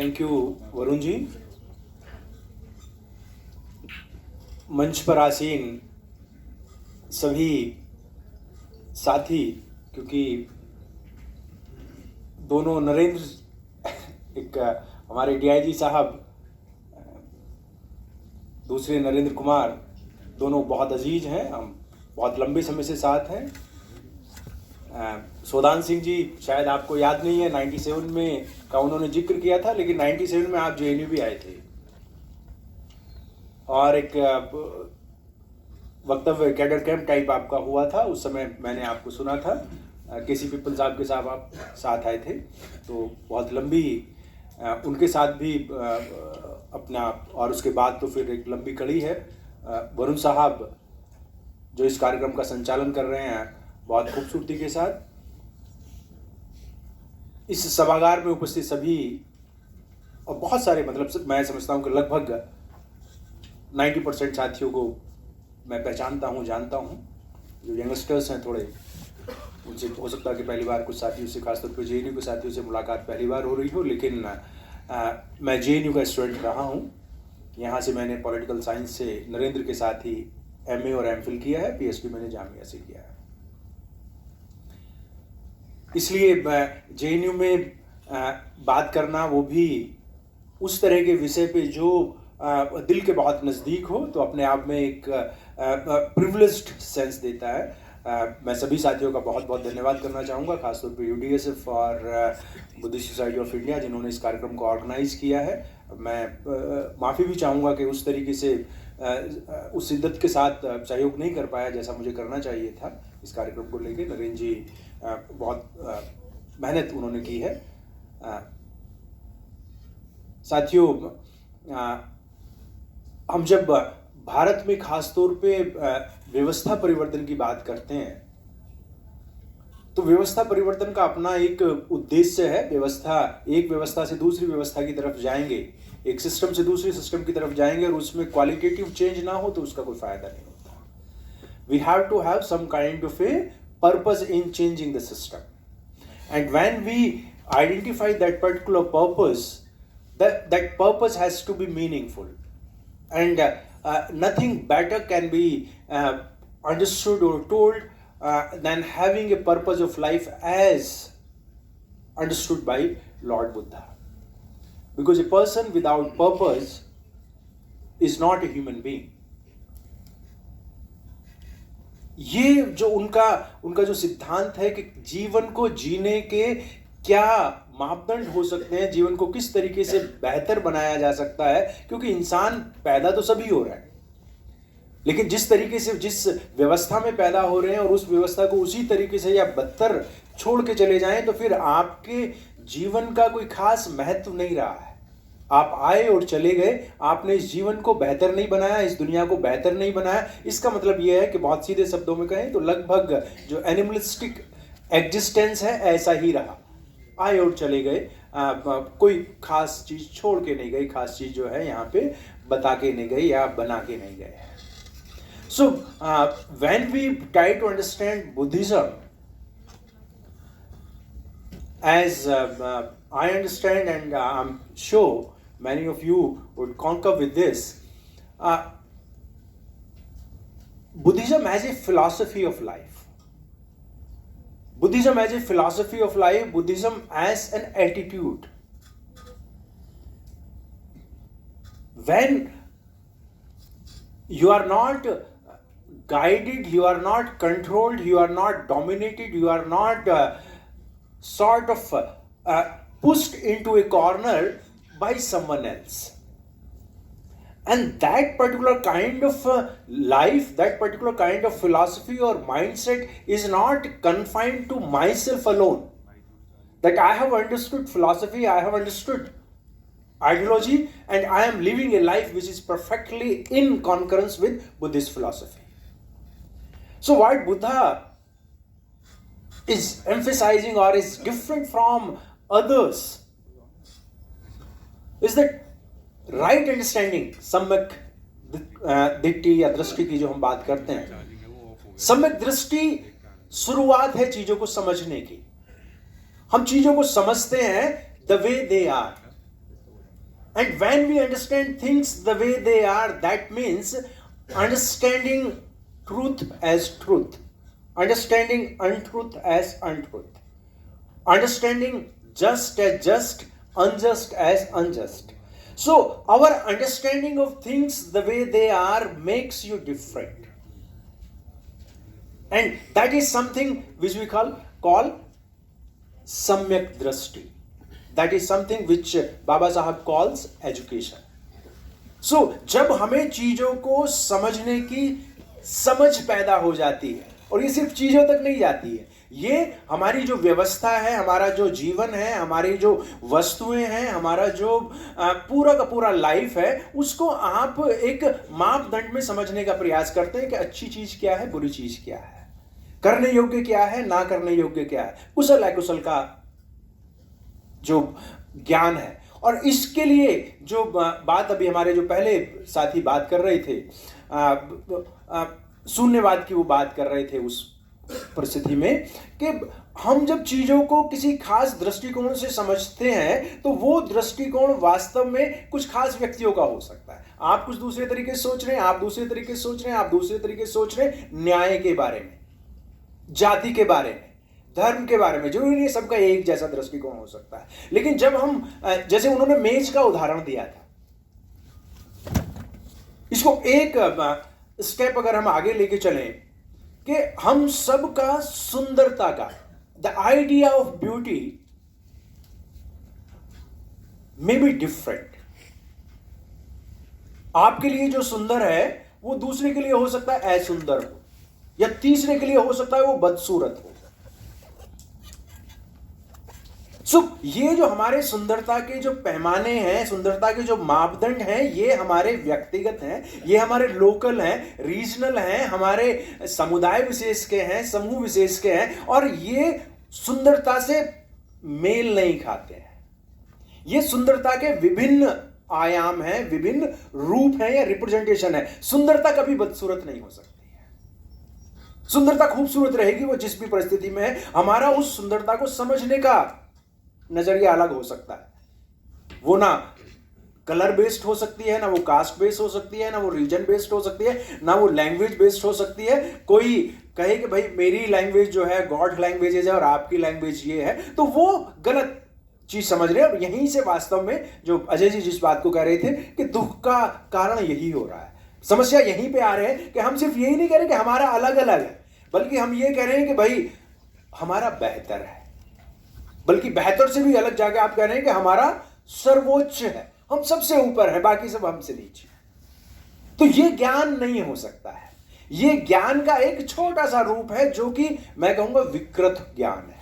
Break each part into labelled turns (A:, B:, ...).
A: Thank you Varun ji. मंच पर आसीन सभी साथी, क्योंकि दोनों नरेंद्र एक हमारे डीआईजी साहब, दूसरे नरेंद्र कुमार, दोनों बहुत अजीज हैं, हम बहुत लंबे समय से साथ हैं। सोदान सिंह जी शायद आपको याद नहीं है, 97 में का उन्होंने जिक्र किया था, लेकिन 97 में आप जेएनयू भी आए थे और एक वक्तव्य कैडर कैंप टाइप आपका हुआ था। उस समय मैंने आपको सुना था, केसी पिप्पल साहब के साथ आप साथ आए थे, तो बहुत लंबी उनके साथ भी अपना, और उसके बाद तो फिर एक लंबी कड़ी है। वरुण साहब जो इस कार्यक्रम का संचालन कर रहे हैं बहुत खूबसूरती के साथ। इस सभागार में उपस्थित सभी और बहुत सारे, मतलब मैं समझता हूं कि लगभग 90% साथियों को मैं पहचानता हूं, जानता हूं। जो यंगस्टर्स हैं थोड़े, उनसे हो सकता है कि पहली बार कुछ साथियों से, खासतौर पर जेएनयू के साथियों से मुलाकात पहली बार हो रही हो, लेकिन मैं जेएनयू का स्टूडेंट रहा हूं। यहाँ से मैंने पॉलिटिकल साइंस से नरेंद्र के साथ ही एमए और एमफिल किया है, पीएचडी मैंने जामिया से किया है। इसलिए जेएनयू में बात करना, वो भी उस तरह के विषय पे जो दिल के बहुत नज़दीक हो, तो अपने आप में एक प्रिविलेज्ड सेंस देता है। मैं सभी साथियों का बहुत बहुत धन्यवाद करना चाहूँगा, खासतौर पे यूडीएसएफ और बुद्धिस्ट सोसाइटी ऑफ इंडिया जिन्होंने इस कार्यक्रम को ऑर्गेनाइज किया है। मैं माफ़ी भी चाहूँगा कि उस तरीके से उस शिद्दत के साथ सहयोग नहीं कर पाया जैसा मुझे करना चाहिए था इस कार्यक्रम को लेकर। नरेंद्र जी बहुत मेहनत उन्होंने की है। साथियों, हम जब भारत में खासतौर पे व्यवस्था परिवर्तन की बात करते हैं, तो व्यवस्था परिवर्तन का अपना एक उद्देश्य है। एक व्यवस्था से दूसरी व्यवस्था की तरफ जाएंगे, एक सिस्टम से दूसरे सिस्टम की तरफ जाएंगे और उसमें क्वालिटेटिव चेंज ना हो तो उसका कोई फायदा नहीं होता। We have to have some kind of a purpose in changing the system, and when we identify that particular purpose, that purpose has to be meaningful, and nothing better can be understood or told than having a purpose of life as understood by Lord Buddha. Because a person without purpose is not a human being. ये जो उनका जो सिद्धांत है कि जीवन को जीने के क्या मापदंड हो सकते हैं, जीवन को किस तरीके से बेहतर बनाया जा सकता है, क्योंकि इंसान पैदा तो सभी हो रहा है, लेकिन जिस तरीके से, जिस व्यवस्था में पैदा हो रहे हैं और उस व्यवस्था को उसी तरीके से या बदतर छोड़ के चले जाएं, तो फिर आपके जीवन का कोई खास महत्व नहीं रहा है। आप आए और चले गए, आपने इस जीवन को बेहतर नहीं बनाया, इस दुनिया को बेहतर नहीं बनाया। इसका मतलब यह है कि बहुत सीधे शब्दों में कहें तो लगभग जो एनिमलिस्टिक एग्जिस्टेंस है ऐसा ही रहा। आए और चले गए, कोई खास चीज छोड़ के नहीं गई, खास चीज जो है यहाँ पे बता के नहीं गई या बना के नहीं गए। So when we try to understand Buddhism as I understand, and I'm sure many of you would concur with this, Buddhism as a philosophy of life. Buddhism as a philosophy of life, Buddhism as an attitude. When you are not guided, you are not controlled, you are not dominated, you are not sort of pushed into a corner by someone else. And that particular kind of life, that particular kind of philosophy or mindset is not confined to myself alone. That I have understood philosophy, I have understood ideology, and I am living a life which is perfectly in concurrence with Buddhist philosophy. So what Buddha is emphasizing or is different from others is that right understanding, सम्यक दृष्टि या दृष्टि की जो हम बात करते हैं, सम्यक दृष्टि शुरुआत है चीजों को समझने की। हम चीजों को समझते हैं the way they are, And when we understand things the way they are, that means understanding truth as truth, understanding untruth as untruth, understanding just as just, unjust as unjust. So, our understanding of things the way they are makes you different. And that is something which we call Samyak Drashti. That is something which Baba Sahab calls education. So, जब हमें चीजों को समझने की समझ पैदा हो जाती है, और ये सिर्फ चीजों तक नहीं जाती है, ये हमारी जो व्यवस्था है, हमारा जो जीवन है, हमारी जो वस्तुएं हैं, हमारा जो पूरा का पूरा लाइफ है, उसको आप एक मापदंड में समझने का प्रयास करते हैं कि अच्छी चीज क्या है, बुरी चीज क्या है, करने योग्य क्या है, ना करने योग्य क्या है, कुशल अकुशल का जो ज्ञान है। और इसके लिए जो बात अभी हमारे जो पहले साथी बात कर रहे थे, शून्यवाद की वो बात कर रहे थे उस परिस्थिति में कि हम जब चीजों को किसी खास दृष्टिकोण से समझते हैं तो वो दृष्टिकोण वास्तव में कुछ खास व्यक्तियों का हो सकता है। आप कुछ दूसरे तरीके से सोच रहे हैं, आप दूसरे तरीके से सोच रहे हैं, आप दूसरे तरीके से सोच रहे हैं, न्याय के बारे में, जाति के बारे में, धर्म के बारे में, जरूरी नहीं सबका एक जैसा दृष्टिकोण हो सकता है। लेकिन जब हम, जैसे उन्होंने मेज का उदाहरण दिया था, इसको एक स्टेप अगर हम आगे लेके चलें कि हम सबका सुंदरता का, the idea of beauty may be different. आपके लिए जो सुंदर है वो दूसरे के लिए हो सकता है असुंदर हो, या तीसरे के लिए हो सकता है वो बदसूरत हो। सो ये जो हमारे सुंदरता के जो पैमाने हैं, सुंदरता के जो मापदंड हैं, ये हमारे व्यक्तिगत हैं, ये हमारे लोकल हैं, रीजनल हैं, हमारे समुदाय विशेष के हैं, समूह विशेष के हैं, और ये सुंदरता से मेल नहीं खाते हैं। ये सुंदरता के विभिन्न आयाम हैं, विभिन्न रूप हैं या रिप्रेजेंटेशन है। सुंदरता कभी बदसूरत नहीं हो सकती है। सुंदरता खूबसूरत रहेगी वो जिस भी परिस्थिति में है। हमारा उस सुंदरता को समझने का नजरिया अलग हो सकता है। वो ना कलर बेस्ड हो सकती है, ना वो कास्ट बेस्ड हो सकती है, ना वो रीजन बेस्ड हो सकती है, ना वो लैंग्वेज बेस्ड हो सकती है। कोई कहे कि भाई मेरी लैंग्वेज जो है गॉड लैंग्वेज है और आपकी लैंग्वेज ये है, तो वो गलत चीज समझ रहे हैं। और यहीं से वास्तव में जो अजय जी जिस बात को कह रहे थे कि दुख का कारण यही हो रहा है, समस्या यहीं पे आ रहे हैं कि हम सिर्फ यही नहीं कह रहे कि हमारा अलग अलग है, बल्कि हम ये कह रहे हैं कि भाई हमारा बेहतर है, बल्कि बेहतर से भी अलग जाके आप कह रहे हैं कि हमारा सर्वोच्च है, हम सबसे ऊपर है, बाकी सब हमसे नीचे है। तो ये ज्ञान नहीं हो सकता है। ये ज्ञान का एक छोटा सा रूप है जो कि मैं कहूंगा विकृत ज्ञान है,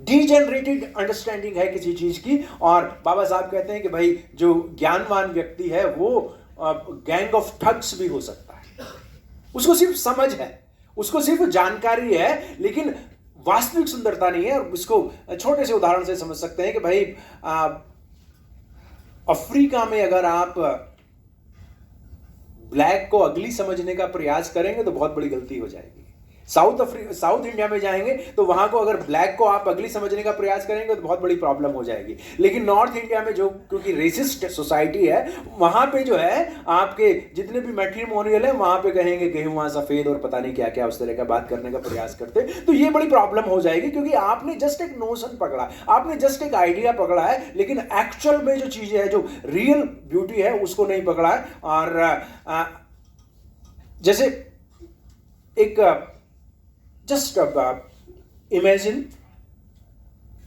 A: डीजेनरेटेड अंडरस्टैंडिंग है किसी चीज की। और बाबा साहब कहते हैं कि भाई जो ज्ञानवान व्यक्ति है वो गैंग ऑफ ठग्स भी हो सकता है। उसको सिर्फ समझ है, उसको सिर्फ जानकारी है, लेकिन वास्तविक सुंदरता नहीं है। और इसको छोटे से उदाहरण से समझ सकते हैं कि भाई अफ्रीका में अगर आप ब्लैक को अगली समझने का प्रयास करेंगे तो बहुत बड़ी गलती हो जाएगी। साउथ इंडिया में जाएंगे तो वहां को अगर ब्लैक को आप अगली समझने का प्रयास करेंगे तो बहुत बड़ी प्रॉब्लम हो जाएगी। लेकिन नॉर्थ इंडिया में जो क्योंकि रेसिस्ट सोसाइटी है, वहां पे जो है आपके जितने भी मैट्रिमोनियल है वहां पे कहेंगे गेहूं सफेद और पता नहीं क्या क्या उस तरह का बात करने का प्रयास करते, तो ये बड़ी प्रॉब्लम हो जाएगी। क्योंकि आपने जस्ट एक नोशन पकड़ा, आपने जस्ट एक आइडिया पकड़ा है, लेकिन एक्चुअल में जो चीजें है, जो रियल ब्यूटी है, उसको नहीं पकड़ा है। और जैसे एक just imagine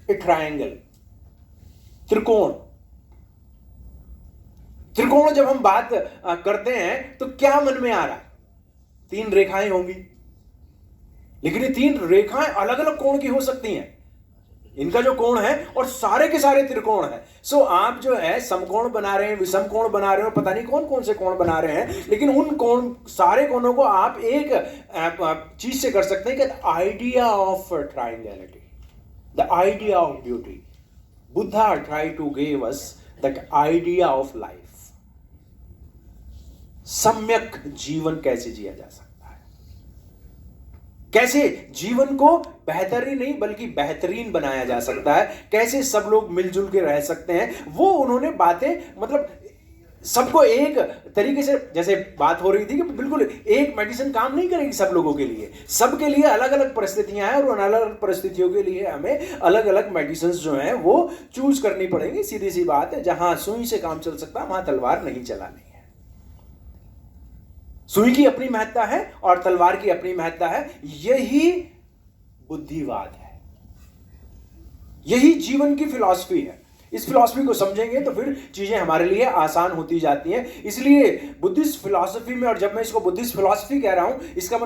A: a triangle, त्रिकोण जब हम बात करते हैं तो क्या मन में आ रहा है? 3 रेखाएं होंगी, लेकिन ये 3 रेखाएं अलग अलग कोण की हो सकती हैं। इनका जो कोण है और सारे के सारे त्रिकोण है। सो आप जो है समकोण बना रहे हैं, विषम कोण बना रहे हो, पता नहीं कौन कौन से कोण बना रहे हैं, लेकिन उन कोण, सारे कोणों को आप एक चीज से कर सकते हैं कि idea of triangularity, the idea of beauty. Buddha try to give us that idea of life. सम्यक जीवन कैसे जिया जा सकता है। कैसे जीवन को बेहतर ही नहीं बल्कि बेहतरीन बनाया जा सकता है, कैसे सब लोग मिलजुल के रह सकते हैं, वो उन्होंने बातें मतलब सबको एक तरीके से, जैसे बात हो रही थी कि बिल्कुल एक मेडिसिन काम नहीं करेगी सब लोगों के लिए, सबके लिए अलग अलग परिस्थितियां हैं और उन अलग अलग परिस्थितियों के लिए हमें अलग अलग मेडिसिन जो हैं वो चूज करनी पड़ेगी। सीधी सी बात है, जहां सुई से काम चल सकता वहां तलवार नहीं चलानी है। सुई की अपनी महत्ता है और तलवार की अपनी महत्ता है। यही बुद्धिवाद है, यही जीवन की फिलॉसफी है। इस फिलॉसफी को समझेंगे तो फिर चीजें हमारे लिए आसान होती जाती हैं। इसलिए बुद्धिस्ट फिलॉसफी में, और जब मैं इसको बुद्धिस्ट फिलॉसफी कह रहा हूं, इसका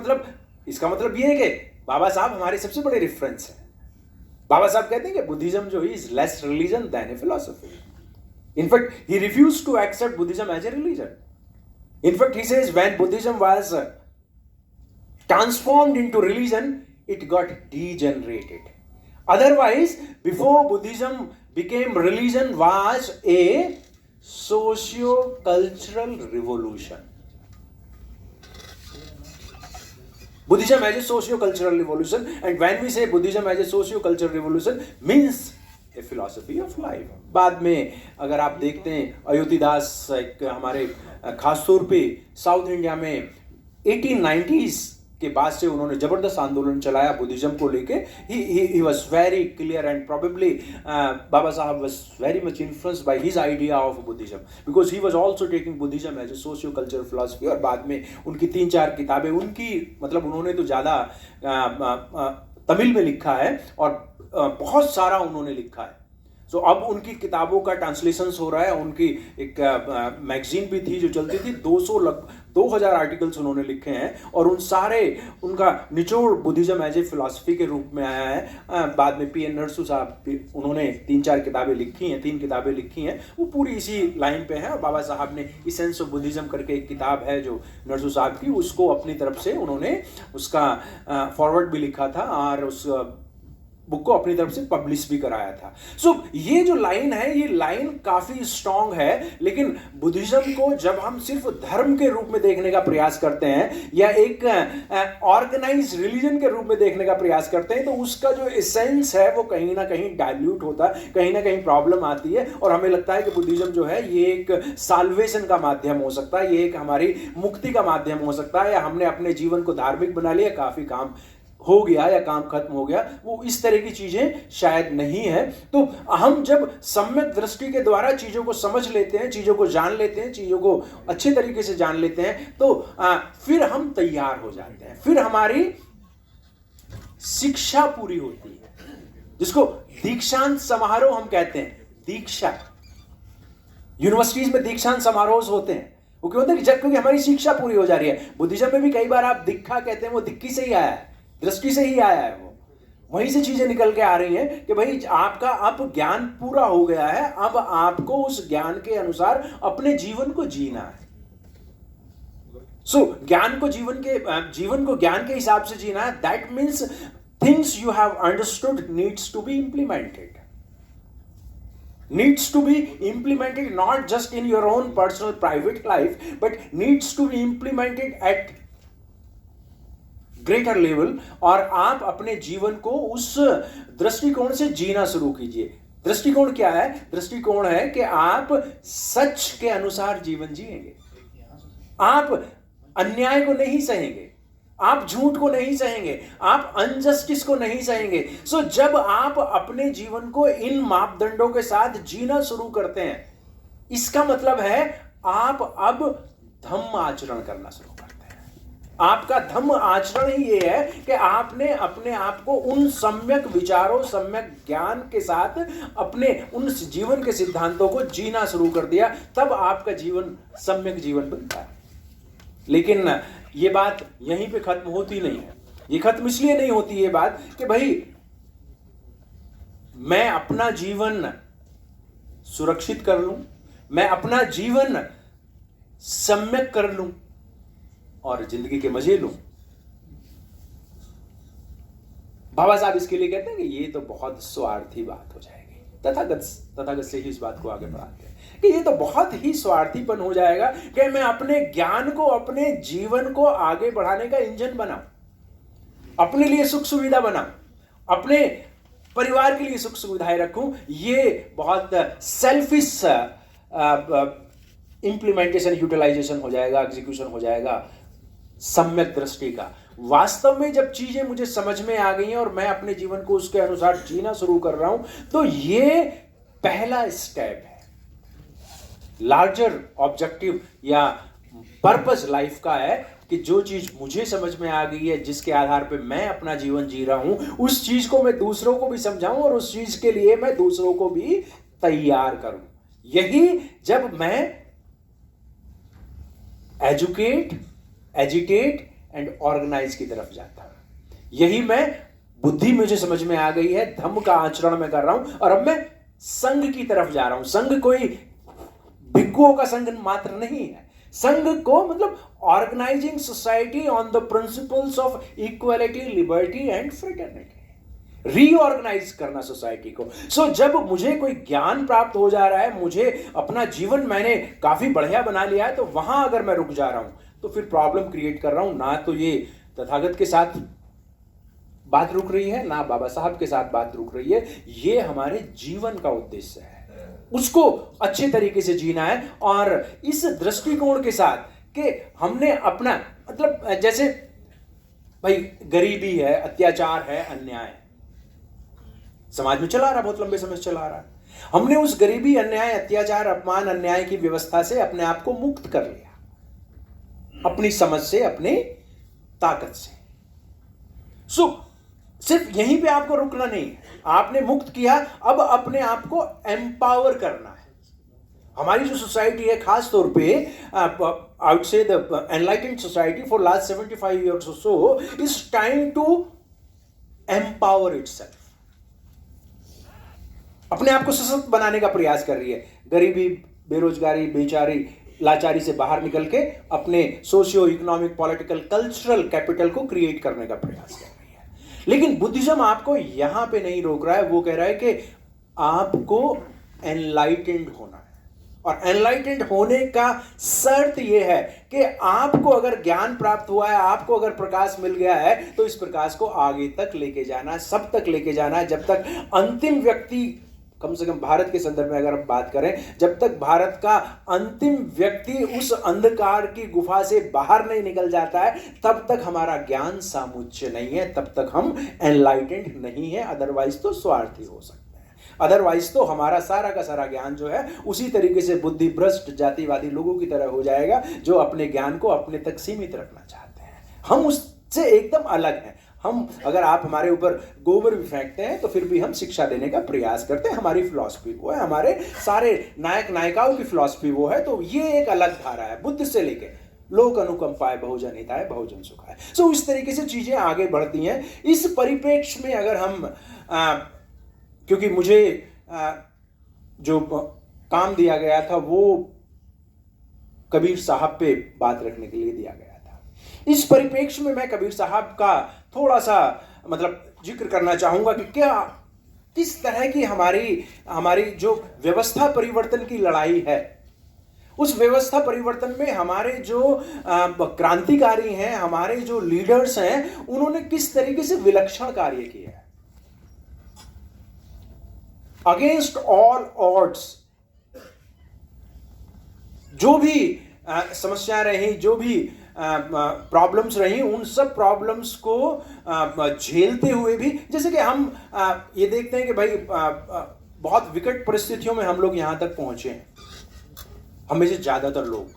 A: मतलब ये है कि बाबा साहब हमारे सबसे बड़े रेफरेंस हैं। बाबा साहब कहते हैं कि बुद्धिज्म जो है is less religion than a philosophy. In fact he refuse to accept Buddhism as a religion. In fact he says when Buddhism was transformed into religion it got degenerated. Otherwise, before Buddhism became religion was a socio-cultural revolution. Buddhism as a socio-cultural revolution, and when we say Buddhism as a socio-cultural revolution means a philosophy of life. बाद में अगर आप देखते हैं अयोध्यादास एक हमारे खासतौर पे साउथ इंडिया में 1890s के बाद से उन्होंने जबरदस्त आंदोलन चलाया बुद्धिज्म को लेके। He was very clear and probably Baba Saheb was very much influenced by his idea of Buddhism because he was also taking Buddhism as a socio cultural philosophy. और बाद में उनकी 3-4 किताबें, उनकी मतलब उन्होंने तो ज़्यादा तमिल में लिखा है और बहुत सारा उन्होंने लिखा है। सो अब उनकी किताबों का ट्रांसलेशन हो रहा है। उनकी एक मैगजीन भी थी जो चलती थी, 2000 आर्टिकल्स उन्होंने लिखे हैं और उन सारे उनका निचोड़ बुद्धिज्म एज ए फिलॉसफी के रूप में आया है। बाद में पीएन नरसू साहब, उन्होंने 3-4 किताबें लिखी हैं, 3 किताबें लिखी हैं, वो पूरी इसी लाइन पे है। और बाबा साहब ने इसेंस ऑफ बुद्धिज्म करके एक किताब है जो नरसू साहब की, उसको अपनी तरफ से उन्होंने उसका फॉरवर्ड भी लिखा था और उस बुक को अपनी तरफ से पब्लिश भी कराया था। सो ये जो लाइन है, ये लाइन काफी स्ट्रांग है। लेकिन बुद्धिज्म को जब हम सिर्फ धर्म के रूप में देखने का प्रयास करते हैं या एक ऑर्गेनाइज रिलीजन के रूप में देखने का प्रयास करते हैं, तो उसका जो एसेंस है वो कहीं ना कहीं डाइल्यूट होता है, कहीं ना कहीं प्रॉब्लम आती है और हमें लगता है कि बुद्धिज्म जो है ये एक साल्वेशन का माध्यम हो सकता है, ये एक हमारी मुक्ति का माध्यम हो सकता है, या हमने अपने जीवन को धार्मिक बना लिया, काफी काम हो गया या काम खत्म हो गया। वो इस तरह की चीजें शायद नहीं है। तो हम जब सम्यक दृष्टि के द्वारा चीजों को समझ लेते हैं, चीजों को जान लेते हैं, चीजों को अच्छे तरीके से जान लेते हैं, तो फिर हम तैयार हो जाते हैं, फिर हमारी शिक्षा पूरी होती है, जिसको दीक्षांत समारोह हम कहते हैं। दीक्षा, यूनिवर्सिटीज में दीक्षांत समारोह होते हैं, वो क्यों होते हैं? जब क्योंकि हमारी शिक्षा पूरी हो जा रही है। बुद्धिज्म में भी कई बार आप दीक्षा कहते हैं, वो दिक्की से ही आया है, दृष्टि से ही आया है, वो वहीं से चीजें निकल के आ रही हैं कि भाई आपका अब ज्ञान पूरा हो गया है, अब आपको उस ज्ञान के अनुसार अपने जीवन को जीना है। ज्ञान को ज्ञान के हिसाब से जीना है। That means things you have understood needs to be implemented not just in your own personal private life but needs to be implemented at greater level. और आप अपने जीवन को उस दृष्टिकोण से जीना शुरू कीजिए। दृष्टिकोण क्या है? दृष्टिकोण है कि आप सच के अनुसार जीवन जिएंगे, आप अन्याय को नहीं सहेंगे, आप झूठ को नहीं सहेंगे, आप अनजस्टिस को नहीं सहेंगे। जब आप अपने जीवन को इन मापदंडों के साथ जीना शुरू करते हैं, इसका मतलब है आप अब धम्म आचरण करना शुरू करते हैं। आपका धम्म आचरण ही ये है कि आपने अपने आप को उन सम्यक विचारों, सम्यक ज्ञान के साथ अपने उन जीवन के सिद्धांतों को जीना शुरू कर दिया, तब आपका जीवन सम्यक जीवन बनता है। लेकिन ये बात यहीं पे खत्म होती नहीं है। ये खत्म इसलिए नहीं होती ये बात कि भाई मैं अपना जीवन सुरक्षित कर लूं, मैं अपना जीवन सम्यक कर लूं और जिंदगी के मजे लूं। बाबा साहब इसके लिए कहते हैं कि ये तो बहुत स्वार्थी बात हो जाएगी। तथागत से ही इस बात को आगे बढ़ाते हैं कि ये तो बहुत ही स्वार्थीपन हो जाएगा कि मैं अपने ज्ञान को, अपने जीवन को आगे बढ़ाने का इंजन बनाऊं। अपने लिए सुख सुविधा बनाऊं, अपने परिवार के लिए सुख सुविधाएं रखूं, ये बहुत सेल्फिश इंप्लीमेंटेशन, यूटिलाइजेशन हो जाएगा, एग्जीक्यूशन हो जाएगा सम्यक दृष्टि का। वास्तव में जब चीजें मुझे समझ में आ गई हैं और मैं अपने जीवन को उसके अनुसार जीना शुरू कर रहा हूं, तो ये पहला स्टेप है लार्जर ऑब्जेक्टिव या पर्पस लाइफ का, है कि जो चीज मुझे समझ में आ गई है, जिसके आधार पे मैं अपना जीवन जी रहा हूं, उस चीज को मैं दूसरों को भी समझाऊं और उस चीज के लिए मैं दूसरों को भी तैयार करूं। यही जब मैं एजुकेट, एजिटेट एंड ऑर्गेनाइज की तरफ जाता हूं, यही मैं बुद्धि मुझे समझ में आ गई है, धम्म का आचरण मैं कर रहा हूं और अब मैं संघ की तरफ जा रहा हूं। संघ कोई भिक्षुओं का संघ मात्र नहीं है, संघ को मतलब organising society on the principles of equality, liberty and fraternity, reorganise करना सोसाइटी को। सो जब मुझे कोई ज्ञान प्राप्त हो जा रहा है, मुझे अपना जीवन मैंने काफी बढ़िया बना लिया है, तो वहां अगर मैं रुक जा रहा हूं तो फिर प्रॉब्लम क्रिएट कर रहा हूं। ना तो ये तथागत के साथ बात रुक रही है, ना बाबा साहब के साथ बात रुक रही है, ये हमारे जीवन का उद्देश्य है, उसको अच्छे तरीके से जीना है। और इस दृष्टिकोण के साथ कि हमने अपना मतलब जैसे भाई गरीबी है, अत्याचार है, अन्याय है, समाज में चला रहा, बहुत लंबे समय से चला रहा है। हमने उस गरीबी, अन्याय, अत्याचार, अपमान, अन्याय की व्यवस्था से अपने आप को मुक्त कर लिया, अपनी समझ से, अपनी ताकत से। सिर्फ यहीं पे आपको रुकना नहीं है, आपने मुक्त किया, अब अपने आप को एम्पावर करना है। हमारी जो सोसाइटी है, खास तौर पे आई वुड से the enlightened society for last 75 years or so is trying to empower itself, अपने आप को सशक्त बनाने का प्रयास कर रही है। गरीबी, बेरोजगारी, बेचारी, लाचारी से बाहर निकल के अपने socio economic, political, cultural capital को क्रिएट करने का प्रयास कर रही है। लेकिन बुद्धिज्म आपको यहां पे नहीं रोक रहा है, वो कह रहा है कि आपको एनलाइटेंड होना है, और एनलाइटेंड होने का शर्त यह है कि आपको अगर ज्ञान प्राप्त हुआ है, आपको अगर प्रकाश मिल गया है, तो इस प्रकाश को आगे तक लेके जाना है, सब तक लेके जाना है, जब तक अंतिम व्यक्ति, कम से कम भारत के संदर्भ में अगर हम बात करें, जब तक भारत का अंतिम व्यक्ति उस अंधकार की गुफा से बाहर नहीं निकल जाता है, तब तक हमारा ज्ञान सामुच्य नहीं है, तब तक हम एनलाइटेंड नहीं है। अदरवाइज तो स्वार्थी हो सकते हैं, अदरवाइज तो हमारा सारा का सारा ज्ञान जो है उसी तरीके से बुद्धि भ्रष्ट जातिवादी लोगों की तरह हो जाएगा, जो अपने ज्ञान को अपने तक सीमित रखना चाहते हैं। हम उससे एकदम अलग हैं। हम, अगर आप हमारे ऊपर गोबर भी फेंकते हैं तो फिर भी हम शिक्षा देने का प्रयास करते हैं, हमारी फिलॉसफी वो है, हमारे सारे नायक नायिकाओं की फिलॉसफी वो है। तो ये एक अलग धारा है, बुद्ध से लेके लोक अनुकंपाए बहुजन हिताय बहुजन सुखाय। सो इस तरीके से चीजें आगे बढ़ती हैं। इस परिप्रेक्ष्य में अगर हम क्योंकि मुझे जो काम दिया गया था वो कबीर साहब पे बात रखने के लिए दिया गया था, इस परिप्रेक्ष्य में मैं कबीर साहब का थोड़ा सा मतलब जिक्र करना चाहूंगा कि क्या, किस तरह की हमारी जो व्यवस्था परिवर्तन की लड़ाई है, उस व्यवस्था परिवर्तन में हमारे जो क्रांतिकारी हैं, हमारे जो लीडर्स हैं, उन्होंने किस तरीके से विलक्षण कार्य किया है। अगेंस्ट ऑल ऑड्स जो भी समस्या रही, जो भी प्रॉब्लम्स रही, उन सब प्रॉब्लम्स को झेलते हुए भी, जैसे कि हम ये देखते हैं कि भाई बहुत विकट परिस्थितियों में हम लोग यहां तक पहुंचे हैं, हमें से ज्यादातर लोग,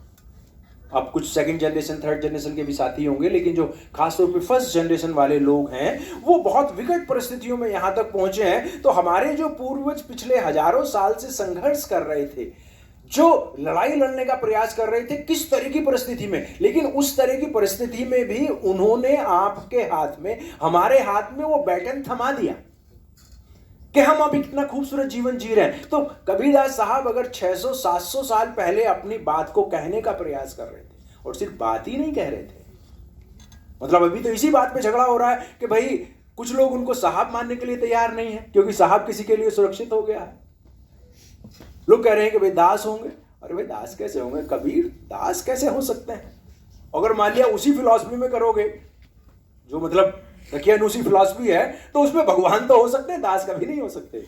A: अब कुछ सेकंड जनरेशन, थर्ड जनरेशन के भी साथी होंगे, लेकिन जो खासतौर पे फर्स्ट जनरेशन वाले लोग हैं, वो बहुत विकट परिस्थितियों में यहां तक पहुंचे हैं। तो हमारे जो पूर्वज पिछले हजारों साल से संघर्ष कर रहे थे, जो लड़ाई लड़ने का प्रयास कर रहे थे, किस तरह की परिस्थिति में, लेकिन उस तरह की परिस्थिति में भी उन्होंने आपके हाथ में, हमारे हाथ में वो बैटन थमा दिया कि हम अब इतना खूबसूरत जीवन जी रहे हैं। तो कबीरदास साहब अगर 600-700 साल पहले अपनी बात को कहने का प्रयास कर रहे थे, और सिर्फ बात ही नहीं कह रहे थे, मतलब अभी तो इसी बात पे झगड़ा हो रहा है कि भाई कुछ लोग उनको साहब मानने के लिए तैयार नहीं है, क्योंकि साहब किसी के लिए सुरक्षित हो गया है। लोग कह रहे हैं कि भाई दास होंगे। अरे भाई दास कैसे होंगे, कबीर दास कैसे हो सकते हैं? अगर मान लिया उसी फिलॉसफी में करोगे जो मतलब दकियानूसी फिलॉसफी है तो उसमें भगवान तो हो सकते हैं, दास कभी नहीं हो सकते,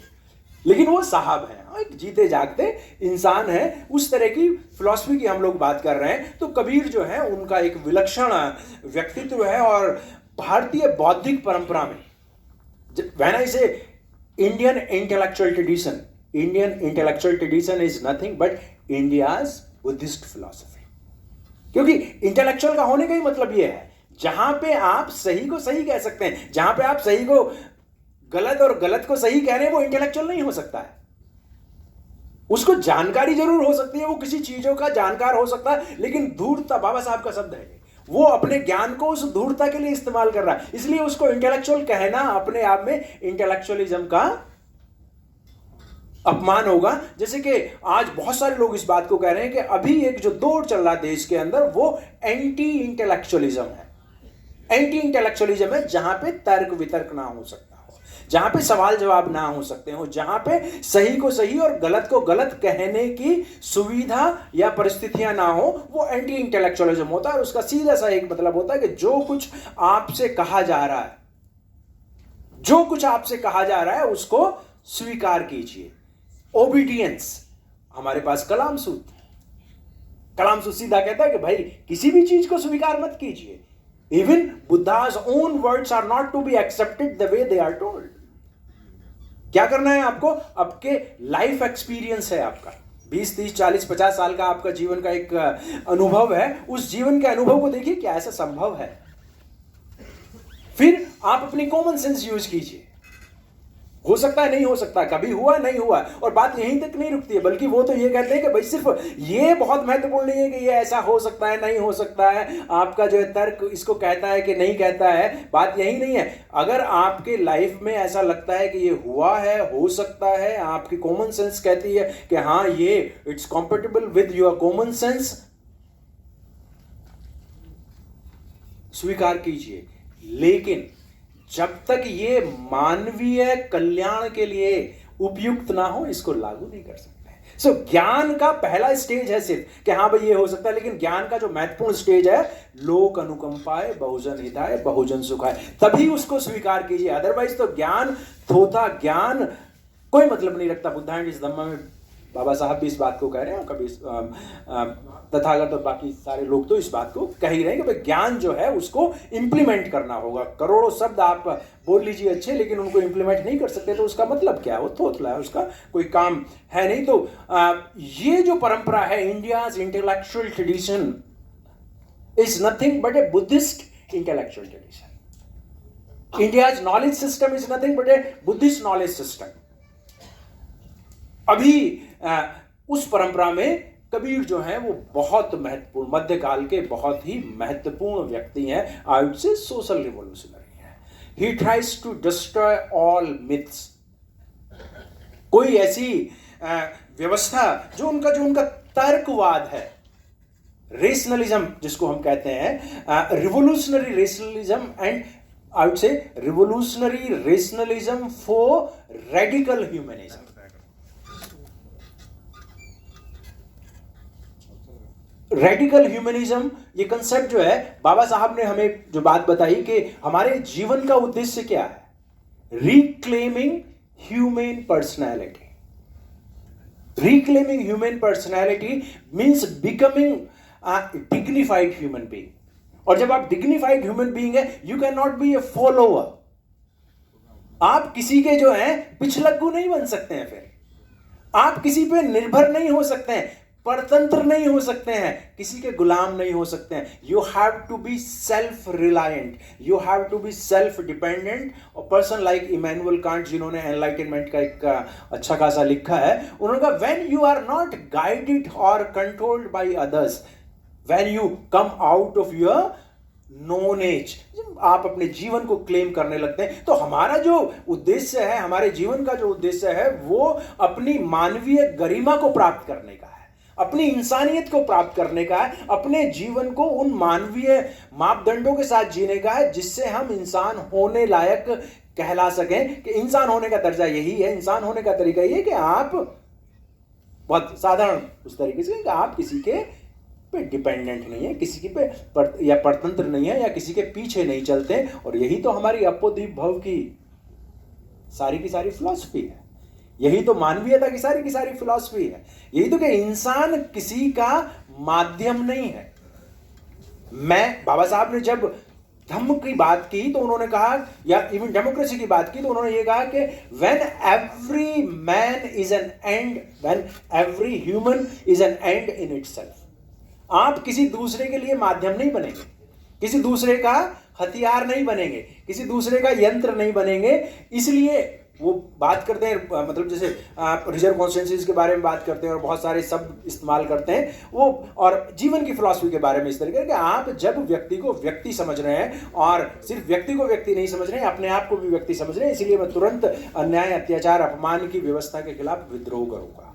A: लेकिन वो साहब हैं, एक जीते जागते इंसान है। उस तरह की फिलॉसफी की हम लोग बात कर रहे हैं। तो कबीर जो है उनका एक विलक्षण व्यक्तित्व है और भारतीय बौद्धिक परंपरा में, व्हेन आई से Indian intellectual tradition is nothing but India's Buddhist philosophy. क्योंकि इंटेलेक्चुअल का होने का ही मतलब यह है जहां पे आप सही को सही कह सकते हैं, जहां पे आप सही को गलत और गलत को सही कह रहे हैं, वो इंटेलेक्चुअल नहीं हो सकता है। उसको जानकारी जरूर हो सकती है, वो किसी चीजों का जानकार हो सकता है, लेकिन धूर्तता, बाबा साहब का शब्द है, वो अपने ज्ञान को उस धूर्तता के लिए इस्तेमाल कर रहा है, इसलिए उसको इंटेलेक्चुअल कहना अपने आप में इंटेलेक्चुअलिज्म का अपमान होगा। जैसे कि आज बहुत सारे लोग इस बात को कह रहे हैं कि अभी एक जो दौर चल रहा है देश के अंदर, वो एंटी इंटेलेक्चुअलिज्म है। एंटी इंटेलेक्चुअलिज्म है जहां पे तर्क वितर्क ना हो सकता हो, जहां पे सवाल जवाब ना हो सकते हो, जहां पे सही को सही और गलत को गलत कहने की सुविधा या परिस्थितियां ना हो, वो एंटी इंटेलेक्चुअलिज्म होता है। और उसका सीधा सा एक मतलब होता है कि जो कुछ आपसे कहा जा रहा है, जो कुछ आपसे कहा जा रहा है उसको स्वीकार कीजिए। ओबीडियंस। हमारे पास कलाम सूत्र सीधा कहता है कि भाई किसी भी चीज को स्वीकार मत कीजिए। Even Buddha's own words are not to be accepted the way they are told। क्या करना है आपको? आपके लाइफ एक्सपीरियंस है, आपका 20, 30, 40, 50 साल का आपका जीवन का एक अनुभव है। उस जीवन के अनुभव को देखिए, क्या ऐसा संभव है? फिर आप अपनी कॉमन सेंस यूज कीजिए। हो सकता है, नहीं हो सकता, कभी हुआ नहीं हुआ, और बात यहीं तक नहीं रुकती है, बल्कि वो तो ये कहते हैं कि भाई सिर्फ ये बहुत महत्वपूर्ण नहीं है कि ये ऐसा हो सकता है, नहीं हो सकता है, आपका जो है तर्क इसको कहता है कि नहीं कहता है। बात यही नहीं है। अगर आपके लाइफ में ऐसा लगता है कि ये हुआ है, हो सकता है, आपकी कॉमन सेंस कहती है कि हाँ ये it's compatible with your common sense, स्वीकार कीजिए। लेकिन जब तक ये मानवीय कल्याण के लिए उपयुक्त ना हो, इसको लागू नहीं कर सकते। सो ज्ञान का पहला स्टेज है सिर्फ कि हाँ भाई ये हो सकता है, लेकिन ज्ञान का जो महत्वपूर्ण स्टेज है, लोक अनुकंपाए बहुजन हिताय बहुजन सुखाय, तभी उसको स्वीकार कीजिए। अदरवाइज तो ज्ञान थोथा, ज्ञान कोई मतलब नहीं रखता। बुद्धा एंड इस धम्मा में बाबा साहब भी इस बात को कह रहे हैं, कभी तथागत और बाकी सारे लोग तो इस बात को कह ही रहे हैं कि भाई ज्ञान जो है उसको इंप्लीमेंट करना होगा। करोड़ों शब्द आप बोल लीजिए अच्छे, लेकिन उनको इंप्लीमेंट नहीं कर सकते तो उसका मतलब क्या है? वो थोथला है, उसका कोई काम है नहीं। तो ये जो परंपरा है, India's intellectual tradition is nothing but A Buddhist intellectual tradition. India's knowledge system is nothing but A Buddhist knowledge system. अभी उस परंपरा में कबीर जो है वो बहुत महत्वपूर्ण, मध्यकाल के बहुत ही महत्वपूर्ण व्यक्ति हैं। I would say social revolutionary है। He tries to destroy all myths. कोई ऐसी व्यवस्था जो उनका तर्कवाद है, रेशनलिज्म जिसको हम कहते हैं, revolutionary rationalism, and I would से revolutionary rationalism for radical humanism. Radical humanism, ये कंसेप्ट जो है, बाबा साहब ने हमें जो बात बताई कि हमारे जीवन का उद्देश्य क्या है, reclaiming human personality. Reclaiming human personality means becoming dignified human being. और जब आप डिग्निफाइड ह्यूमन बीइंग है, you can not be A follower. आप किसी के जो है पिछलग्गू नहीं बन सकते हैं, फिर आप किसी पे निर्भर नहीं हो सकते हैं, परतंत्र नहीं हो सकते हैं, किसी के गुलाम नहीं हो सकते हैं। You have to be self reliant, you have to be self dependent. और पर्सन लाइक इमैनुअल कांट, जिन्होंने एनलाइटनमेंट का एक अच्छा खासा लिखा है, उन्होंने कहा when you are not guided और controlled by others, when you come out of your knowledge, आप अपने जीवन को क्लेम करने लगते हैं। तो हमारा जो उद्देश्य है, हमारे जीवन का जो उद्देश्य है, वो अपनी मानवीय गरिमा को प्राप्त करने का है, अपनी इंसानियत को प्राप्त करने का है, अपने जीवन को उन मानवीय मापदंडों के साथ जीने का है जिससे हम इंसान होने लायक कहला सकें। कि इंसान होने का दर्जा यही है, इंसान होने का तरीका यही है कि आप बहुत साधारण उस तरीके से कि आप किसी के पे डिपेंडेंट नहीं है, किसी के पे या परतंत्र नहीं है, या किसी के पीछे नहीं चलते। और यही तो हमारी अपोदीप भव की सारी फिलॉसफी है, यही तो मानवीयता की सारी फिलॉसफी है। यही तो कि इंसान किसी का माध्यम नहीं है। बाबा साहब ने जब धम्म की बात की तो उन्होंने कहा, या इवन डेमोक्रेसी की बात की तो उन्होंने ये कहा कि when every man is an and, when every human is an and in itself. आप किसी दूसरे के लिए माध्यम नहीं बनेंगे, किसी दूसरे का हथियार नहीं बनेंगे, किसी दूसरे का यंत्र नहीं बनेंगे। इसलिए वो बात करते हैं, मतलब जैसे रिजर्व कॉन्स्टिट्यूंसीज के बारे में बात करते हैं और बहुत सारे शब्द इस्तेमाल करते हैं वो, और जीवन की फिलॉसफी के बारे में इस तरीके कि आप जब व्यक्ति को व्यक्ति समझ रहे हैं, और सिर्फ व्यक्ति को व्यक्ति नहीं समझ रहे हैं, अपने आप को भी व्यक्ति समझ रहे हैं, इसीलिए मैं तुरंत अन्याय, अत्याचार, अपमान की व्यवस्था के खिलाफ विद्रोह करूंगा।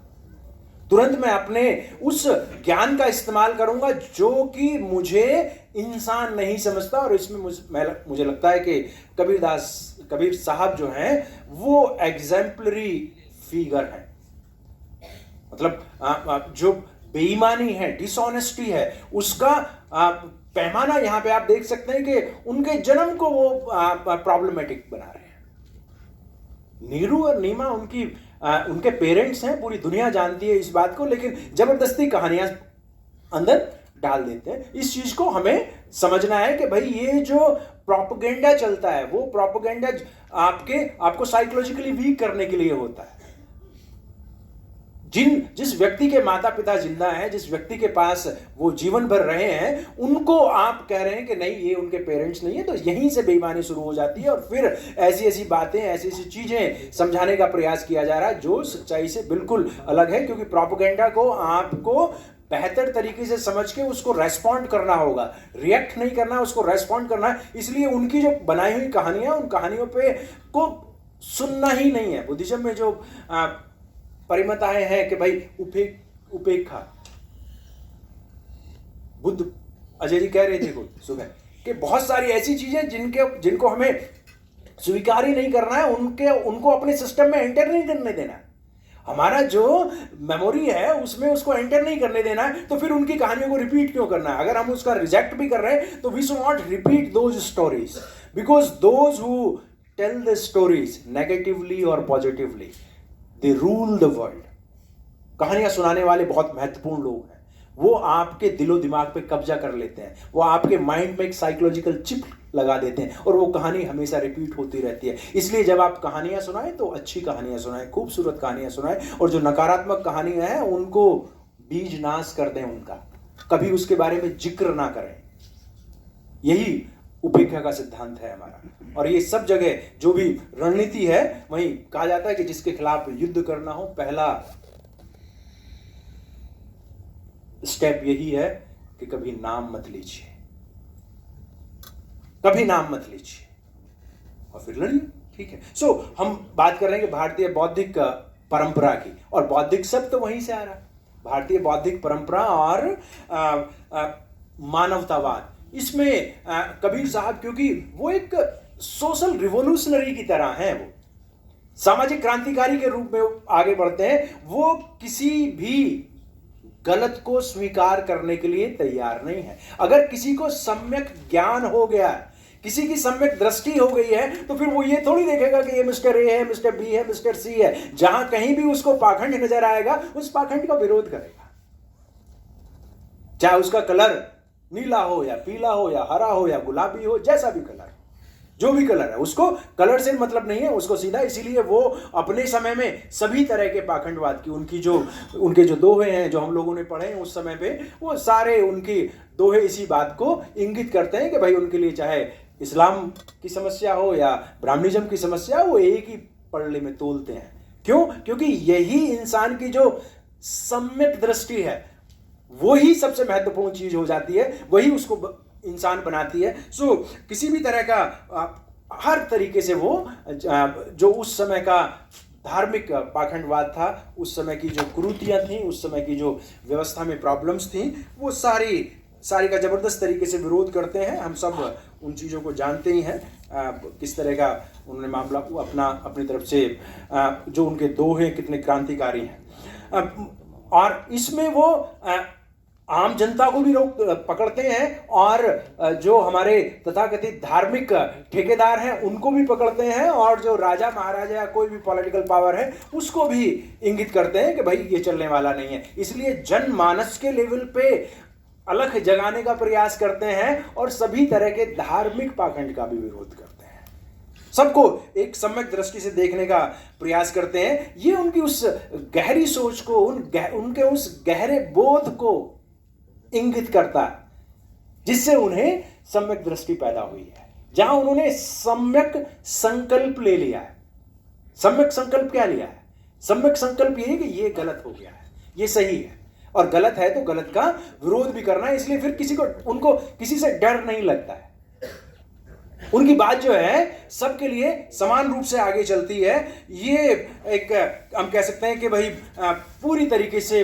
A: तुरंत मैं अपने उस ज्ञान का इस्तेमाल करूंगा जो कि मुझे इंसान नहीं समझता। और इसमें मुझे लगता है कि कबीर साहब जो हैं वो एग्जाम्पलरी फिगर हैं। मतलब जो बेईमानी है, डिसऑनेस्टी है, उसका पैमाना यहां पे आप देख सकते हैं कि उनके जन्म को वो प्रॉब्लमेटिक बना रहे हैं। नीरू और नीमा उनके पेरेंट्स हैं, पूरी दुनिया जानती है इस बात को, लेकिन जबरदस्ती कहानियां अंदर डाल देते हैं। इस चीज को हमें समझना है कि भाई ये जो प्रोपेगेंडा चलता है वो प्रोपेगेंडा आपको साइकोलॉजिकली वीक करने के लिए होता है। जिस व्यक्ति के माता पिता जिंदा हैं, जिस व्यक्ति के पास वो जीवन भर रहे हैं, उनको आप कह रहे हैं कि नहीं ये उनके पेरेंट्स नहीं है, तो यहीं से बेईमानी शुरू हो जाती है। और फिर ऐसी बातें, ऐसी चीजें समझाने का प्रयास किया जा रहा है जो सच्चाई से बिल्कुल अलग है, क्योंकि प्रोपेगेंडा को आपको बेहतर तरीके से समझ के उसको रेस्पॉन्ड करना होगा, रिएक्ट नहीं करना, उसको रेस्पॉन्ड करना है। इसलिए उनकी जो बनाई हुई कहानियां, उन कहानियों पे को सुनना ही नहीं है। बुद्धिज्म में जो परिमताएं हैं कि भाई उपेक्षा, बुद्ध अजय जी कह रहे थे कुछ सुबह कि बहुत सारी ऐसी चीजें जिनको हमें स्वीकार ही नहीं करना है, उनको अपने सिस्टम में एंटर नहीं करने देना है। हमारा जो मेमोरी है उसमें उसको एंटर नहीं करने देना है, तो फिर उनकी कहानियों को रिपीट क्यों करना है? अगर हम उसका रिजेक्ट भी कर रहे हैं तो we should not repeat those stories, because those who tell the stories negatively और positively they rule the world. कहानियां सुनाने वाले बहुत महत्वपूर्ण लोग हैं, वो आपके दिलो दिमाग पे कब्जा कर लेते हैं, वो आपके माइंड में एक साइकोलॉजिकल चिप लगा देते हैं और वो कहानी हमेशा रिपीट होती रहती है। इसलिए जब आप कहानियां सुनाएं तो अच्छी कहानियां सुनाएं, खूबसूरत कहानियां सुनाएं, और जो नकारात्मक कहानियां हैं उनको बीज नाश कर दें, उनका कभी उसके बारे में जिक्र ना करें। यही उपेक्षा का सिद्धांत है हमारा। और ये सब जगह जो भी रणनीति है, वहीं कहा जाता है कि जिसके खिलाफ युद्ध करना हो, पहला स्टेप यही है कि कभी नाम मत लीजिए, कभी नाम मत लीजिए और फिर लड़िए। ठीक है। सो हम बात कर रहे हैं कि भारतीय बौद्धिक परंपरा की, और बौद्धिक शब्द तो वहीं से आ रहा है, भारतीय बौद्धिक परंपरा और मानवतावाद। इसमें कबीर साहब, क्योंकि वो एक सोशल रिवोल्यूशनरी की तरह हैं, वो सामाजिक क्रांतिकारी के रूप में आगे बढ़ते हैं। वो किसी भी गलत को स्वीकार करने के लिए तैयार नहीं है। अगर किसी को सम्यक ज्ञान हो गया, किसी की सम्यक दृष्टि हो गई है, तो फिर वो ये थोड़ी देखेगा कि ये मिस्टर ए है, मिस्टर बी है, मिस्टर सी है। जहां कहीं भी उसको पाखंड नजर आएगा, उस पाखंड का विरोध करेगा, चाहे उसका कलर नीला हो या पीला हो या हरा हो या गुलाबी हो, जैसा भी कलर, जो भी कलर है, उसको कलर से मतलब नहीं है, उसको सीधा। इसीलिए वो अपने समय में सभी तरह के पाखंडवाद की उनके जो दोहे हैं जो हम लोगों ने पढ़े हैं उस समय पे, वो सारे उनकी दोहे इसी बात को इंगित करते हैं कि भाई उनके लिए चाहे इस्लाम की समस्या हो या ब्राह्मणिज्म की समस्या, वो एक ही पड़ले में तोलते हैं। क्यों? क्योंकि यही इंसान की जो सम्यक दृष्टि है वही सबसे महत्वपूर्ण चीज हो जाती है, वही उसको इंसान बनाती है। सो किसी भी तरह का हर तरीके से वो जो उस समय का धार्मिक पाखंडवाद था, उस समय की जो कुरीतियां थी, उस समय की जो व्यवस्था में प्रॉब्लम्स थी, वो सारी का जबरदस्त तरीके से विरोध करते हैं। हम सब उन चीज़ों को जानते ही हैं, किस तरह का उन्होंने मामला अपनी तरफ से जो उनके दोहे कितने क्रांतिकारी हैं। और इसमें वो आम जनता को भी रोक पकड़ते हैं, और जो हमारे तथाकथित धार्मिक ठेकेदार हैं उनको भी पकड़ते हैं, और जो राजा महाराजा या कोई भी पॉलिटिकल पावर है उसको भी इंगित करते हैं कि भाई ये चलने वाला नहीं है। इसलिए जनमानस के लेवल पे अलख जगाने का प्रयास करते हैं और सभी तरह के धार्मिक पाखंड का भी विरोध करते हैं, सबको एक सम्यक दृष्टि से देखने का प्रयास करते हैं। ये उनकी उस गहरी सोच को, उनके उस गहरे बोध को इंगित करता है, जिससे उन्हें सम्यक दृष्टि पैदा हुई है, जहां उन्होंने सम्यक संकल्प ले लिया है। सम्यक संकल्प क्या लिया है? सम्यक संकल्प ये है कि ये गलत हो गया है, ये सही है, और गलत है तो गलत का विरोध भी करना है। इसलिए फिर उनको किसी से डर नहीं लगता है। उनकी बात जो है सबके लिए समान रूप से आगे चलती है। ये एक हम कह सकते हैं कि भाई पूरी तरीके से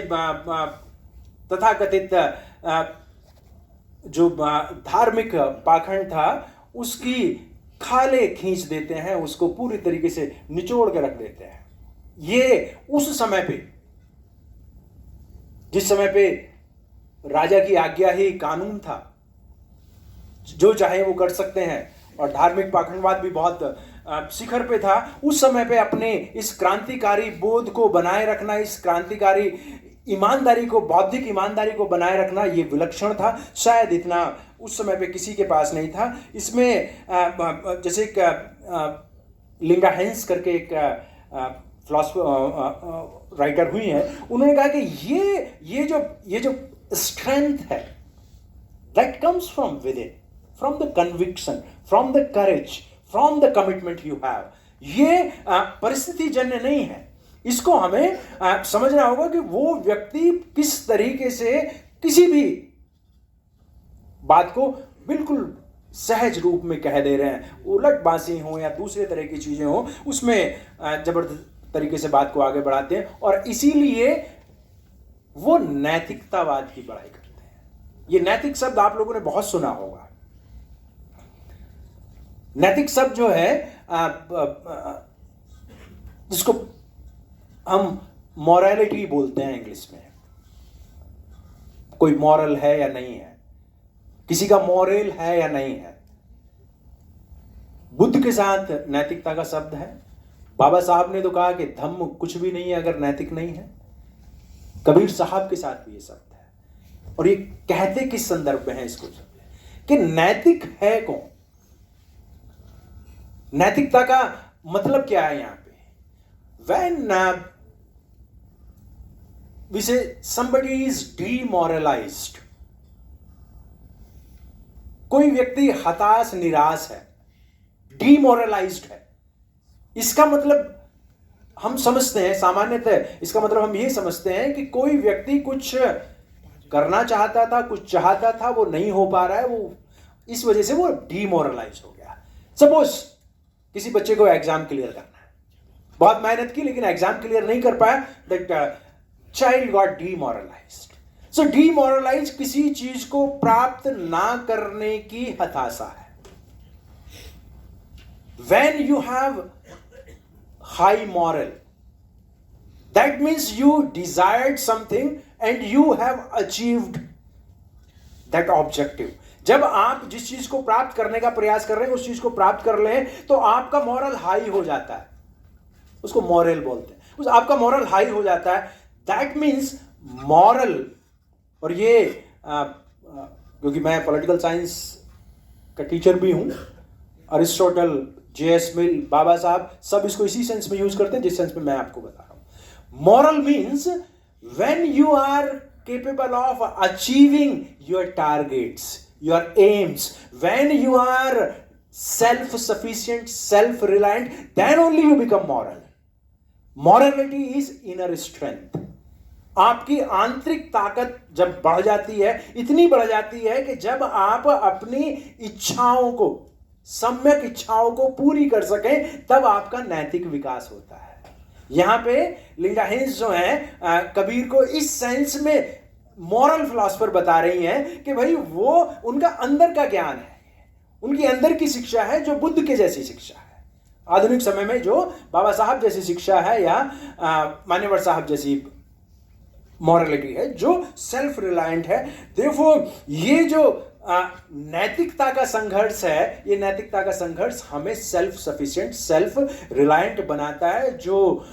A: तथाकथित जो धार्मिक पाखंड था उसकी खाले खींच देते हैं, उसको पूरी तरीके से निचोड़ के रख देते हैं। ये उस समय पे, जिस समय पे राजा की आज्ञा ही कानून था, जो चाहे वो कर सकते हैं, और धार्मिक पाखंडवाद भी बहुत शिखर पे था, उस समय पे अपने इस क्रांतिकारी बोध को बनाए रखना, इस क्रांतिकारी ईमानदारी को, बौद्धिक ईमानदारी को बनाए रखना, ये विलक्षण था। शायद इतना उस समय पे किसी के पास नहीं था। इसमें जैसे एक लिंगा हेंस करके एक फिलॉसफर राइटर हुई हैं, उन्होंने कहा कि ये जो स्ट्रेंथ है, that comes from with in, from the conviction, from the courage, from the commitment you have. ये परिस्थिति जन्य नहीं है। इसको हमें समझना होगा कि वो व्यक्ति किस तरीके से किसी भी बात को बिल्कुल सहज रूप में कह दे रहे हैं, उलटबाजी हो या दूसरे तरह की चीजें हो, उसमें जबरदस्त तरीके से बात को आगे बढ़ाते हैं, और इसीलिए वो नैतिकतावाद की पढ़ाई करते हैं। ये नैतिक शब्द आप लोगों ने बहुत सुना होगा। नैतिक शब्द जो है जिसको हम मॉरलिटी बोलते हैं इंग्लिश में। कोई मॉरल है या नहीं है, किसी का मॉरल है या नहीं है। बुद्ध के साथ नैतिकता का शब्द है। बाबा साहब ने तो कहा कि धम्म कुछ भी नहीं है अगर नैतिक नहीं है। कबीर साहब के साथ भी ये शब्द है। और ये कहते किस संदर्भ में है इसको कि नैतिक है कौन? नैतिकता का मतलब क्या है यहां पे? When we say somebody is demoralized, कोई व्यक्ति हताश निराश है, डीमोरलाइज्ड है, इसका मतलब हम समझते हैं सामान्यतः, इसका मतलब हम ये समझते हैं कि कोई व्यक्ति कुछ करना चाहता था, कुछ चाहता था, वो नहीं हो पा रहा है, वो इस वजह से वो डीमोरलाइज हो गया। सपोज किसी बच्चे को एग्जाम क्लियर करना है, बहुत मेहनत की लेकिन एग्जाम क्लियर नहीं कर पाया, that child got demoralised. So demoralise किसी चीज को प्राप्त ना करने की हताशा है। When you have high moral, that means you desired something and you have achieved that objective. जब आप जिस चीज को प्राप्त करने का प्रयास कर रहे हैं, उस चीज को प्राप्त कर लें, तो आपका मॉरल हाई हो जाता है। उसको मॉरल बोलते हैं। उस आपका मॉरल हाई हो जाता है। दैट मीन्स मॉरल, और ये क्योंकि मैं पॉलिटिकल साइंस का टीचर भी हूं, अरिस्टोटल, J.S. मिल, बाबा साहब सब इसको इसी सेंस में यूज करते हैं जिस सेंस में मैं आपको बता रहा हूं। Moral means when you are capable of achieving your targets, your aims, when you are self-sufficient, self-reliant, then only you become moral. Morality is inner strength. आपकी आंतरिक ताकत जब बढ़ जाती है, इतनी बढ़ जाती है कि जब आप अपनी इच्छाओं को, सम्यक इच्छाओं को पूरी कर सकें, तब आपका नैतिक विकास होता है। यहां पे लिंडा हिंस जो है कबीर को इस सेंस में मॉरल फिलॉसफर बता रही हैं कि भाई वो उनका अंदर का ज्ञान है, उनकी अंदर की शिक्षा है जो बुद्ध के जैसी शिक्षा है। आधुनिक समय में जो बाबा साहब जैसी शिक्षा है या मान्यवर साहब जैसी मॉरलिटी है, जो सेल्फ रिलायंट है। देखो ये जो नैतिकता का संघर्ष है, ये नैतिकता का संघर्ष हमें सेल्फ सफिशिएंट, सेल्फ रिलायंट बनाता है। जो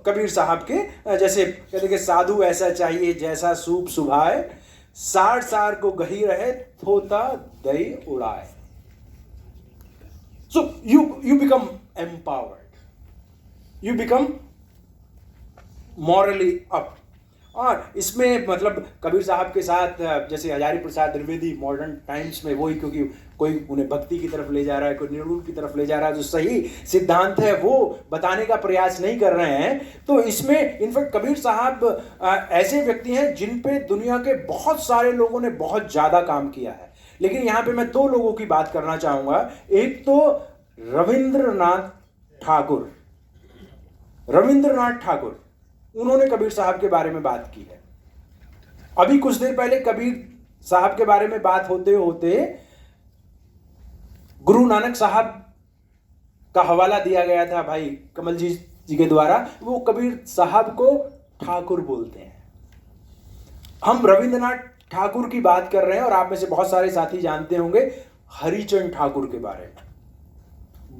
A: कबीर साहब के जैसे कहते कि साधु ऐसा चाहिए जैसा सूप सुभाए, सार सार को गही रहे थोता दही उड़ाए। So you become empowered, you become morally up. और इसमें मतलब कबीर साहब के साथ जैसे हजारी प्रसाद द्विवेदी मॉडर्न टाइम्स में वही, क्योंकि कोई उन्हें भक्ति की तरफ ले जा रहा है, कोई निर्गुण की तरफ ले जा रहा है, जो सही सिद्धांत है वो बताने का प्रयास नहीं कर रहे हैं। तो इसमें इनफैक्ट कबीर साहब ऐसे व्यक्ति हैं जिन पे दुनिया के बहुत सारे लोगों ने बहुत ज़्यादा काम किया है, लेकिन यहाँ पे मैं दो लोगों की बात करना चाहूँगा। एक तो रविंद्रनाथ ठाकुर, रविंद्रनाथ ठाकुर, उन्होंने कबीर साहब के बारे में बात की है। अभी कुछ देर पहले कबीर साहब के बारे में बात होते होते गुरु नानक साहब का हवाला दिया गया था भाई कमलजीत जी के द्वारा। वो कबीर साहब को ठाकुर बोलते हैं। हम रविंद्रनाथ ठाकुर की बात कर रहे हैं और आप में से बहुत सारे साथी जानते होंगे हरिचंद ठाकुर के बारे में,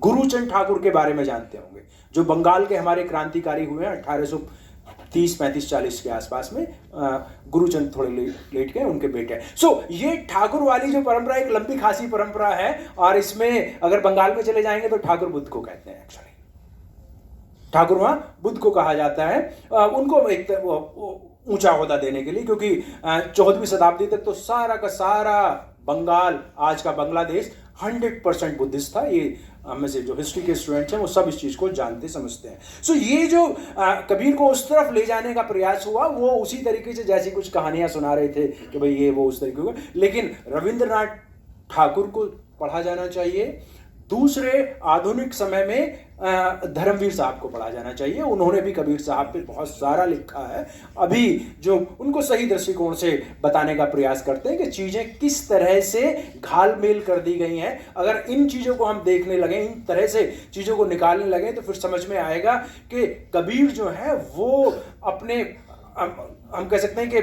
A: गुरुचंद ठाकुर के बारे में जानते होंगे, जो बंगाल के हमारे क्रांतिकारी हुए हैं 1830, 35, 40 के आसपास में। गुरुचंद थोड़े लेट गए, उनके बेटे हैं। सो ये ठाकुर वाली जो परंपरा एक लंबी खासी परंपरा है, और इसमें अगर बंगाल में चले जाएंगे तो ठाकुर बुद्ध को कहते हैं। एक्चुअली ठाकुर वहां बुद्ध को कहा जाता है, उनको एक ऊंचा ओहदा देने के लिए, क्योंकि 14वीं शताब्दी तक तो सारा का सारा बंगाल, आज का बांग्लादेश 100% बुद्धिस्ट था। ये हम में से जो हिस्ट्री के स्टूडेंट्स हैं वो सब इस चीज़ को जानते समझते हैं। सो ये जो कबीर को उस तरफ ले जाने का प्रयास हुआ, वो उसी तरीके से जैसी कुछ कहानियां सुना रहे थे कि भाई ये वो उस तरीके का, लेकिन रविंद्रनाथ ठाकुर को पढ़ा जाना चाहिए। दूसरे आधुनिक समय में धर्मवीर साहब को पढ़ा जाना चाहिए। उन्होंने भी कबीर साहब पे बहुत सारा लिखा है। अभी जो उनको सही दृष्टिकोण से बताने का प्रयास करते हैं कि चीज़ें किस तरह से घालमेल कर दी गई हैं। अगर इन चीज़ों को हम देखने लगे, इन तरह से चीज़ों को निकालने लगे, तो फिर समझ में आएगा कि कबीर जो है वो अपने, हम कह सकते हैं कि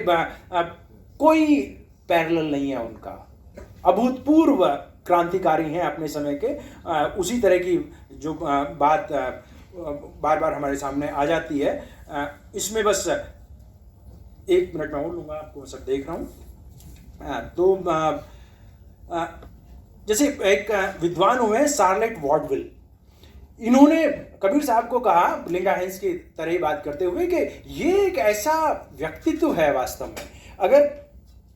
A: कोई पैरेलल नहीं है उनका, अभूतपूर्व क्रांतिकारी हैं अपने समय के। उसी तरह की जो बात बार बार हमारे सामने आ जाती है। इसमें बस 1 मिनट में और लूँगा, आपको सब देख रहा हूँ। तो जैसे एक विद्वान हुए हैं शार्लेट वॉडविल, इन्होंने कबीर साहब को कहा, लिंडा हेंस की तरह ही बात करते हुए, कि ये एक ऐसा व्यक्तित्व है वास्तव में, अगर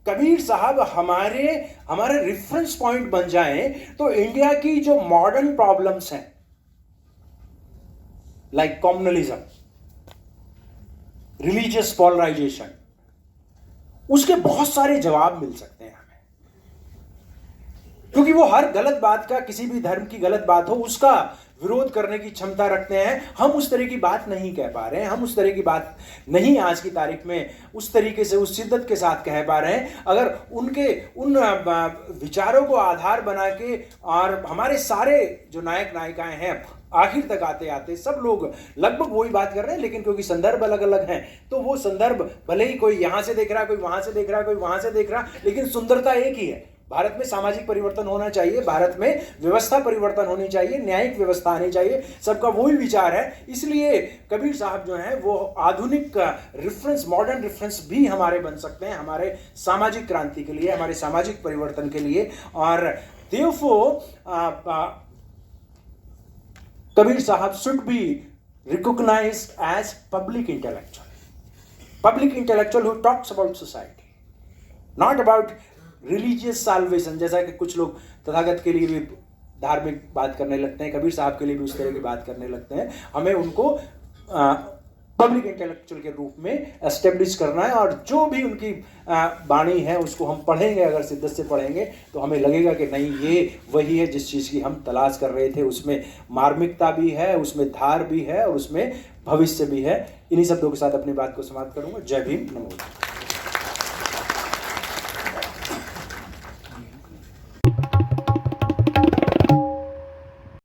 A: कबीर साहब हमारे रेफरेंस पॉइंट बन जाएं तो इंडिया की जो मॉडर्न प्रॉब्लम्स हैं, लाइक कॉम्युनलिज्म, रिलीजियस पोलराइजेशन, उसके बहुत सारे जवाब मिल सकते हैं हमें। क्योंकि वो हर गलत बात का, किसी भी धर्म की गलत बात हो उसका विरोध करने की क्षमता रखते हैं। हम उस तरह की बात नहीं कह पा रहे हैं, हम उस तरह की बात नहीं आज की तारीख में उस तरीके से, उस शिद्दत के साथ कह पा रहे हैं। अगर उनके उन विचारों को आधार बना के, और हमारे सारे जो नायक नायिकाएं हैं आखिर तक आते आते सब लोग लगभग वही बात कर रहे हैं, लेकिन क्योंकि संदर्भ अलग अलग हैं, तो वो संदर्भ भले ही कोई यहां से देख रहा है, कोई वहां से देख रहा है, कोई वहां से देख रहा है, लेकिन सुंदरता एक ही है। भारत में सामाजिक परिवर्तन होना चाहिए, भारत में व्यवस्था परिवर्तन होनी चाहिए, न्यायिक व्यवस्था आनी चाहिए, सबका वही विचार है। इसलिए कबीर साहब जो हैं वो आधुनिक रेफरेंस, मॉडर्न रेफरेंस भी हमारे बन सकते हैं, हमारे सामाजिक क्रांति के लिए, हमारे सामाजिक परिवर्तन के लिए। और therefore कबीर साहब should be recognized as public intellectual who talks about society, not about religious salvation। जैसा कि कुछ लोग तथागत के लिए भी धार्मिक बात करने लगते हैं, कबीर साहब के लिए भी उस तरह की बात करने लगते हैं। हमें उनको पब्लिक इंटेलेक्चुअल के रूप में एस्टेब्लिश करना है, और जो भी उनकी वाणी है उसको हम पढ़ेंगे, अगर शिद्दत से पढ़ेंगे तो हमें लगेगा कि नहीं, ये वही है जिस चीज़ की हम तलाश कर रहे थे। उसमें मार्मिकता भी है, उसमें धार भी है, और उसमें भविष्य भी है। इन्हीं शब्दों के साथ अपनी बात को समाप्त करूंगा। जय भीम, नमो।